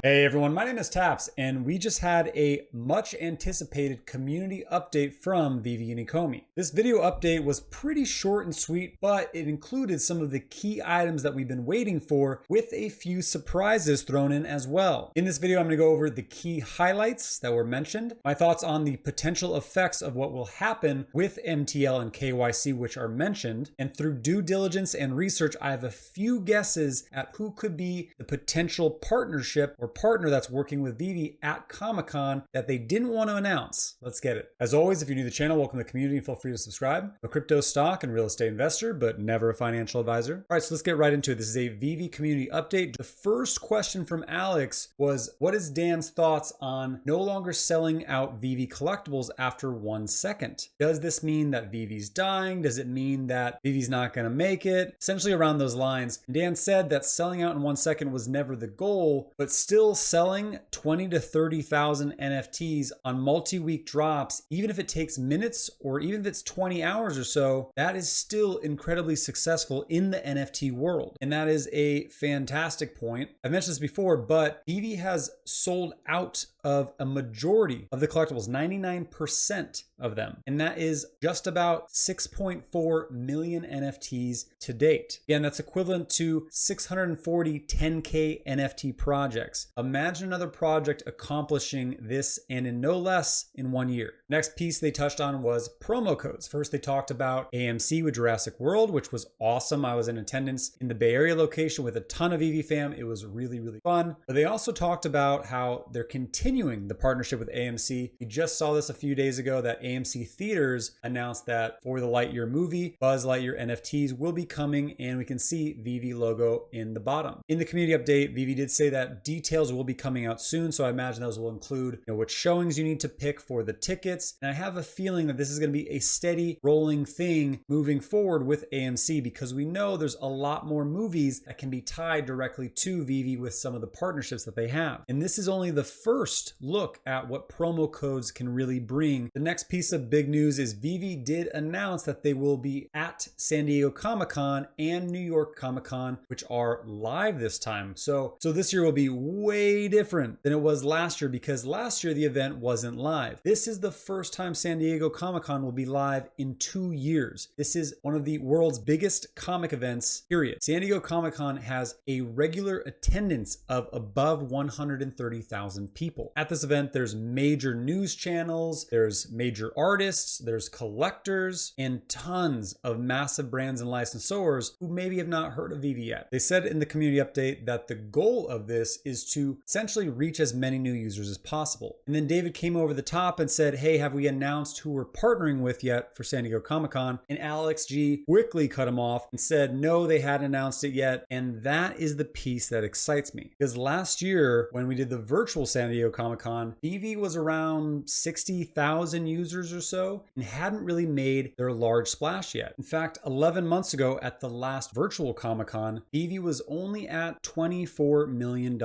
Hey everyone, my name is Taps, and we just had a much anticipated community update from Veve and Ecomi. This video update was pretty short and sweet, but it included some of the key items that we've been waiting for, with a few surprises thrown in as well. In this video, I'm going to go over the key highlights that were mentioned, my thoughts on the potential effects of what will happen with MTL and KYC, which are mentioned, and through due diligence and research, I have a few guesses at who could be the potential partnership or partner that's working with Veve at Comic-Con that they didn't want to announce. Let's get it. As always, if you're new to the channel, welcome to the community and feel free to subscribe. I'm a crypto stock and real estate investor, but never a financial advisor. All right, so let's get right into it. This is a Veve community update. The first question from Alex was, what is Dan's thoughts on no longer selling out Veve collectibles after 1 second? Does this mean that Veve's dying? Does it mean that Veve's not going to make it? Essentially around those lines. Dan said that selling out in 1 second was never the goal, but still selling 20 to 30,000 NFTs on multi-week drops, even if it takes minutes or even if it's 20 hours or so, that is still incredibly successful in the NFT world. And that is a fantastic point. I've mentioned this before, but Veve has sold out of a majority of the collectibles, 99% of them. And that is just about 6.4 million NFTs to date. Again, that's equivalent to 640 10K NFT projects. Imagine another project accomplishing this and in no less in 1 year. Next piece they touched on was promo codes. First, they talked about AMC with Jurassic World, which was awesome. I was in attendance in the Bay Area location with a ton of Veve fam. It was really, really fun. But they also talked about how they're continuing the partnership with AMC. We just saw this a few days ago that AMC Theaters announced that for the Lightyear movie, Buzz Lightyear NFTs will be coming, and we can see Veve logo in the bottom. In the community update, Veve did say that details will be coming out soon, so I imagine those will include which showings you need to pick for the tickets. And I have a feeling that this is going to be a steady rolling thing moving forward with AMC, because we know there's a lot more movies that can be tied directly to Veve with some of the partnerships that they have. And this is only the first look at what promo codes can really bring. The next piece of big news is Veve did announce that they will be at San Diego Comic-Con and New York Comic-Con, which are live this time. So this year will be way different than it was last year, because last year the event wasn't live. This is the first time San Diego Comic-Con will be live in 2 years. This is one of the world's biggest comic events, period. San Diego Comic-Con has a regular attendance of above 130,000 people. At this event, there's major news channels, there's major artists, there's collectors, and tons of massive brands and licensors who maybe have not heard of Veve yet. They said in the community update that the goal of this is to essentially reach as many new users as possible. And then David came over the top and said, hey, have we announced who we're partnering with yet for San Diego Comic-Con? And Alex G quickly cut him off and said, no, they hadn't announced it yet. And that is the piece that excites me, because last year when we did the virtual San Diego Comic-Con, Veve was around 60,000 users or so and hadn't really made their large splash yet. In fact, 11 months ago at the last virtual Comic-Con, Veve was only at $24 million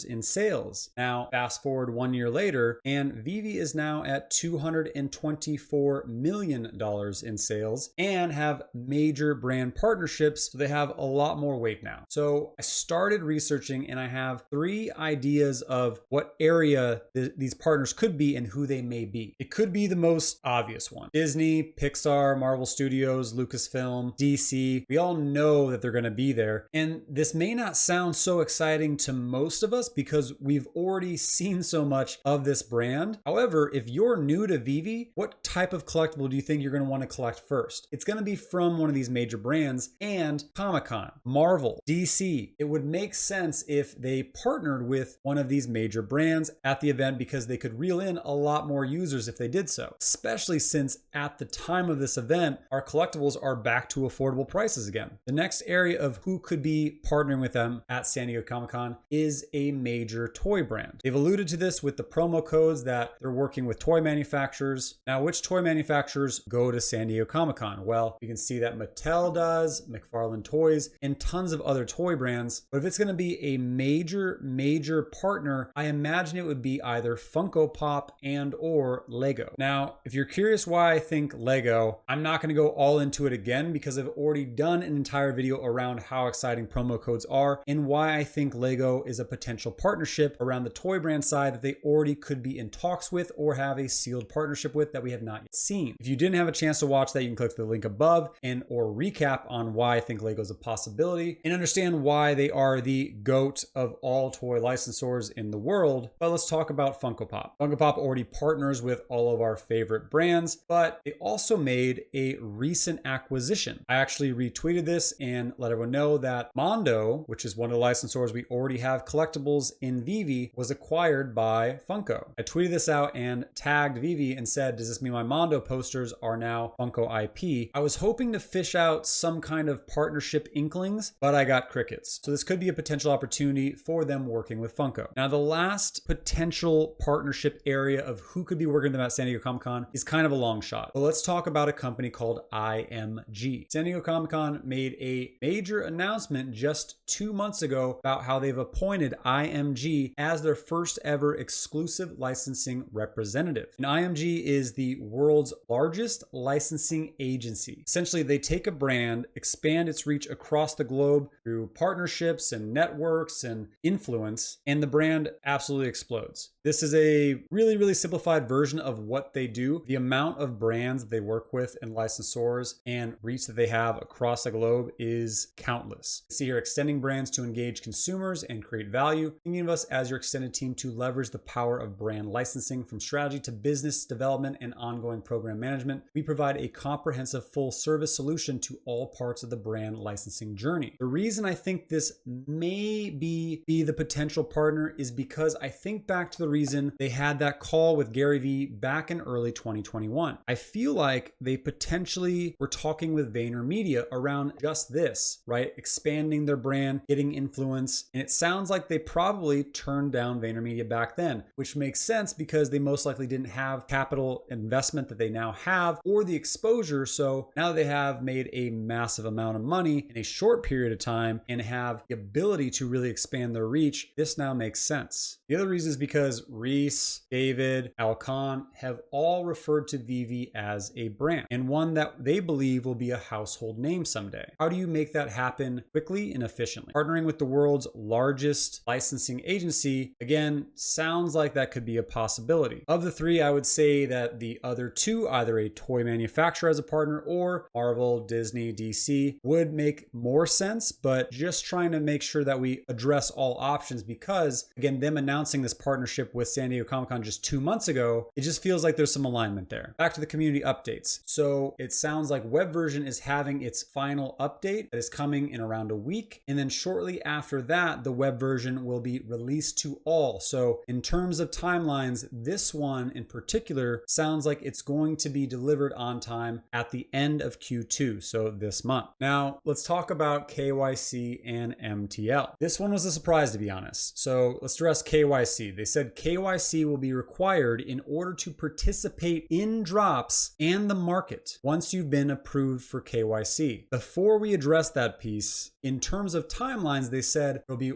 in sales. Now, fast forward 1 year later, and Veve is now at $224 million in sales and have major brand partnerships. So they have a lot more weight now. So I started researching, and I have 3 ideas of what area these partners could be and who they may be. It could be the most obvious one: Disney, Pixar, Marvel Studios, Lucasfilm, DC. We all know that they're going to be there. And this may not sound so exciting to most of us because we've already seen so much of this brand. However, if you're new to Veve, what type of collectible do you think you're going to want to collect first? It's going to be from one of these major brands and Comic-Con, Marvel, DC. It would make sense if they partnered with one of these major brands at the event, because they could reel in a lot more users if they did so, especially since at the time of this event, our collectibles are back to affordable prices again. The next area of who could be partnering with them at San Diego Comic-Con is a major toy brand. They've alluded to this with the promo codes that they're working with toy manufacturers. Now, which toy manufacturers go to San Diego Comic-Con? Well, you can see that Mattel does, McFarlane Toys, and tons of other toy brands. But if it's going to be a major partner, I imagine it would be either Funko Pop and or Lego. Now, If you're curious why I think Lego, I'm not going to go all into it again because I've already done an entire video around how exciting promo codes are and why I think Lego is a potential partnership around the toy brand side that they already could be in talks with or have a sealed partnership with that we have not yet seen. If you didn't have a chance to watch that, you can click the link above and or recap on why I think Lego is a possibility and understand why they are the GOAT of all toy licensors in the world. But let's talk about Funko Pop. Funko Pop already partners with all of our favorite brands, but they also made a recent acquisition. I actually retweeted this and let everyone know that Mondo, which is one of the licensors we already have collectibles in Veve, was acquired by Funko. I tweeted this out and tagged Veve and said, does this mean my Mondo posters are now Funko IP? I was hoping to fish out some kind of partnership inklings, but I got crickets. So this could be a potential opportunity for them working with Funko. Now, the last potential partnership area of who could be working with them at San Diego Comic-Con is kind of a long shot. But let's talk about a company called IMG. San Diego Comic-Con made a major announcement just 2 months ago about how they've appointed IMG as their first ever exclusive licensing representative. And IMG is the world's largest licensing agency. Essentially, they take a brand, expand its reach across the globe through partnerships and networks and influence, and the brand absolutely explodes. This is a really simplified version of what they do. The amount of brands they work with and licensors and reach that they have across the globe is countless. See here, extending brands to engage consumers and create value. Thinking of us as your extended team to leverage the power of brand licensing from strategy to business development and ongoing program management. We provide a comprehensive full service solution to all parts of the brand licensing journey. The reason I think this may be the potential partner is because I think back to the reason they had that call with Gary Vee back in early 2021. I feel like they potentially were talking with VaynerMedia around just this, right? Expanding their brand, getting influence. And it sounds like they probably turned down VaynerMedia back then, which makes sense because they most likely didn't have capital investment that they now have or the exposure. So now they have made a massive amount of money in a short period of time and have the ability to really expand their reach. This now makes sense. The other reason is because Reese, David, Alcon have all referred to Veve as a brand and one that they believe will be a household name someday. How do you make that happen quickly and efficiently? Partnering with the world's largest licensing agency, again, sounds like that could be a possibility. Of the three, I would say that the other two, either a toy manufacturer as a partner or Marvel, Disney, DC, would make more sense, but just trying to make sure that we address all options because, again, them announcing this partnership with San Diego Comic-Con just 2 months ago, it just feels like there's some alignment there. Back to the community updates. So it sounds like WebVersion is having its final update that is coming in around a week. And then shortly after that, the WebVersion will be released to all. So in terms of timelines, this one in particular sounds like it's going to be delivered on time at the end of Q2, so this month. Now, let's talk about KYC and MTL. This one was a surprise, to be honest. So let's address KYC. They said KYC will be required in order to participate in drops and the market once you've been approved for KYC. Before we address that piece, in terms of timelines, they said it'll be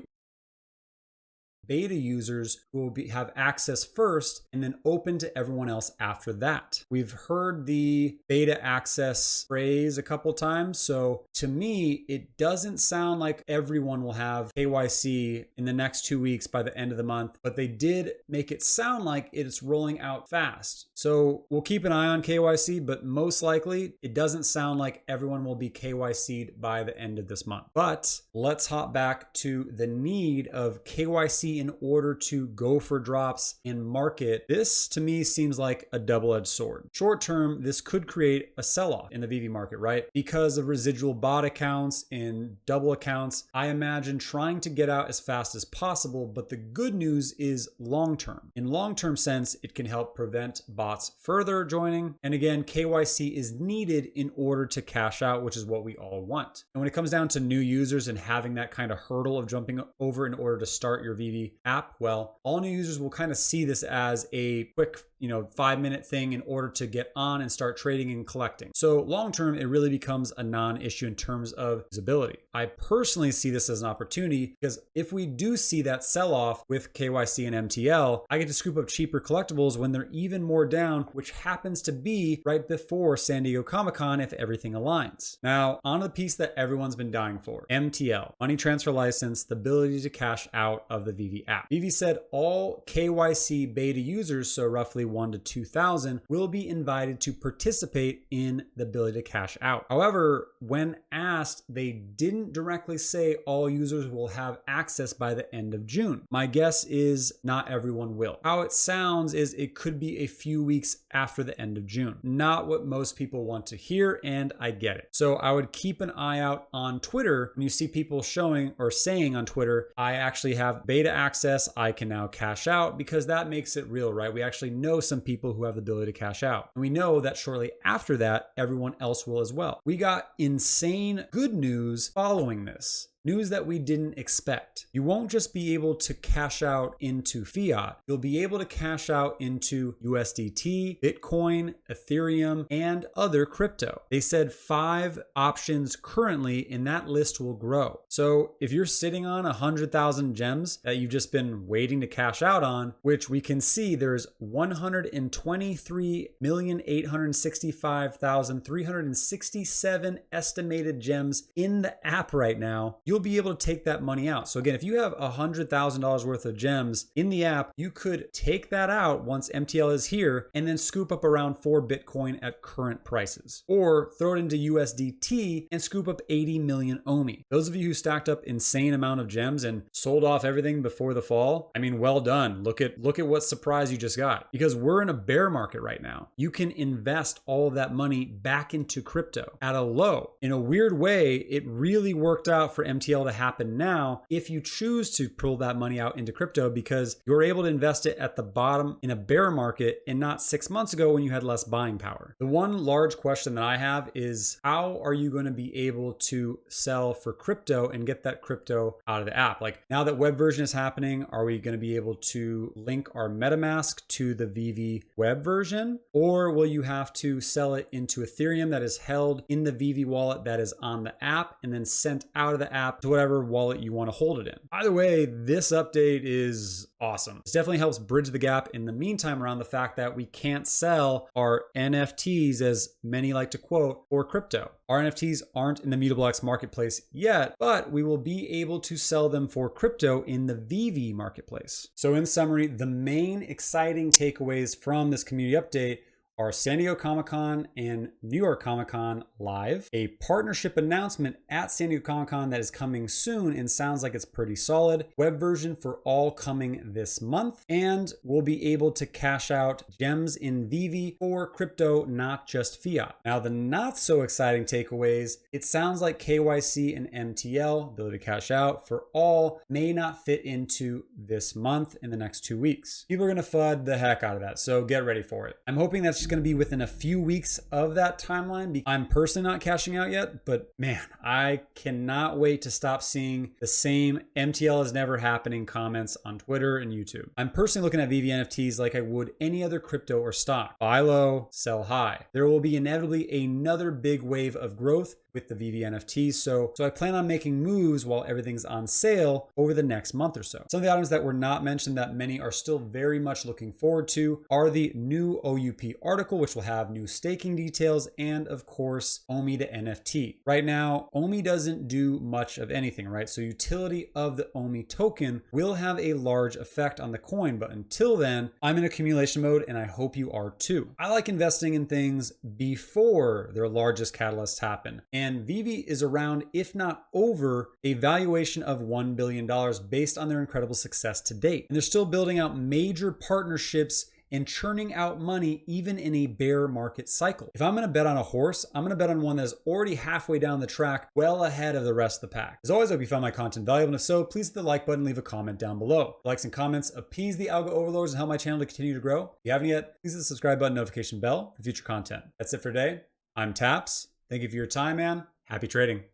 beta users who will have access first and then open to everyone else after that. We've heard the beta access phrase a couple times. So to me, it doesn't sound like everyone will have KYC in the next 2 weeks by the end of the month, but they did make it sound like it's rolling out fast. So we'll keep an eye on KYC, but most likely it doesn't sound like everyone will be KYC'd by the end of this month. But let's hop back to the need of KYC in order to go for drops and market. This to me seems like a double-edged sword. Short term, this could create a sell-off in the Veve market, right? Because of residual bot accounts and double accounts, I imagine trying to get out as fast as possible, but the good news is long-term. In long-term sense, it can help prevent bots further joining. And again, KYC is needed in order to cash out, which is what we all want. And when it comes down to new users and having that kind of hurdle of jumping over in order to start your Veve app, well, all new users will kind of see this as a quick 5-minute thing in order to get on and start trading and collecting. So long term, it really becomes a non-issue in terms of usability. I personally see this as an opportunity because if we do see that sell-off with KYC and MTL, I get to scoop up cheaper collectibles when they're even more down, which happens to be right before San Diego Comic-Con if everything aligns. Now, on to the piece that everyone's been dying for, MTL, money transfer license, the ability to cash out of the Veve app. Veve said all KYC beta users, so roughly 1,000 to 2,000, will be invited to participate in the ability to cash out. However, when asked, they didn't directly say all users will have access by the end of June. My guess is not everyone will. How it sounds is it could be a few weeks after the end of June. Not what most people want to hear, and I get it. So I would keep an eye out on Twitter when you see people showing or saying on Twitter, I actually have beta access, I can now cash out, because that makes it real, right? We actually know some people who have the ability to cash out. And we know that shortly after that, everyone else will as well. We got insane good news following this. News that we didn't expect. You won't just be able to cash out into fiat. You'll be able to cash out into USDT, Bitcoin, Ethereum, and other crypto. They said 5 options currently, and that list will grow. So if you're sitting on 100,000 gems that you've just been waiting to cash out on, which we can see there's 123,865,367 estimated gems in the app right now, you'll be able to take that money out. So again, if you have $100,000 worth of gems in the app, you could take that out once MTL is here and then scoop up around 4 Bitcoin at current prices, or throw it into USDT and scoop up 80 million OMI. Those of you who stacked up insane amount of gems and sold off everything before the fall, I mean, well done. Look at what surprise you just got, because we're in a bear market right now. You can invest all of that money back into crypto at a low. In a weird way, it really worked out for MTL to happen now if you choose to pull that money out into crypto, because you're able to invest it at the bottom in a bear market and not 6 months ago when you had less buying power. The one large question that I have is, how are you going to be able to sell for crypto and get that crypto out of the app? Like, now that WebVersion is happening, are we going to be able to link our MetaMask to the Veve WebVersion, or will you have to sell it into Ethereum that is held in the Veve wallet that is on the app and then sent out of the app to whatever wallet you want to hold it in? Either way, this update is awesome. This definitely helps bridge the gap in the meantime around the fact that we can't sell our NFTs, as many like to quote, for crypto. Our NFTs aren't in the Mutable X marketplace yet, but we will be able to sell them for crypto in the Veve marketplace. So in summary, the main exciting takeaways from this community update are San Diego Comic-Con and New York Comic-Con live, a partnership announcement at San Diego Comic-Con that is coming soon and sounds like it's pretty solid, WebVersion for all coming this month, and we'll be able to cash out gems in Veve for crypto, not just fiat. Now, the not so exciting takeaways, it sounds like KYC and MTL, ability to cash out for all, may not fit into this month in the next 2 weeks. People are going to FUD the heck out of that, so get ready for it. I'm hoping that's just going to be within a few weeks of that timeline. I'm personally not cashing out yet, but man, I cannot wait to stop seeing the same MTL is never happening comments on Twitter and YouTube. I'm personally looking at Veve NFTs like I would any other crypto or stock. Buy low, sell high. There will be inevitably another big wave of growth with the Veve NFTs. So I plan on making moves while everything's on sale over the next month or so. Some of the items that were not mentioned that many are still very much looking forward to are the new OUP article, which will have new staking details, and of course, OMI to NFT. Right now, OMI doesn't do much of anything, right? So utility of the OMI token will have a large effect on the coin, but until then, I'm in accumulation mode and I hope you are too. I like investing in things before their largest catalysts happen. And Veve is around, if not over, a valuation of $1 billion based on their incredible success to date. And they're still building out major partnerships and churning out money even in a bear market cycle. If I'm going to bet on a horse, I'm going to bet on one that's already halfway down the track, well ahead of the rest of the pack. As always, I hope you found my content valuable, and if so, please hit the like button, leave a comment down below. Likes and comments appease the algo overlords and help my channel to continue to grow. If you haven't yet, please hit the subscribe button, notification bell for future content. That's it for today. I'm Taps. Thank you for your time, man. Happy trading.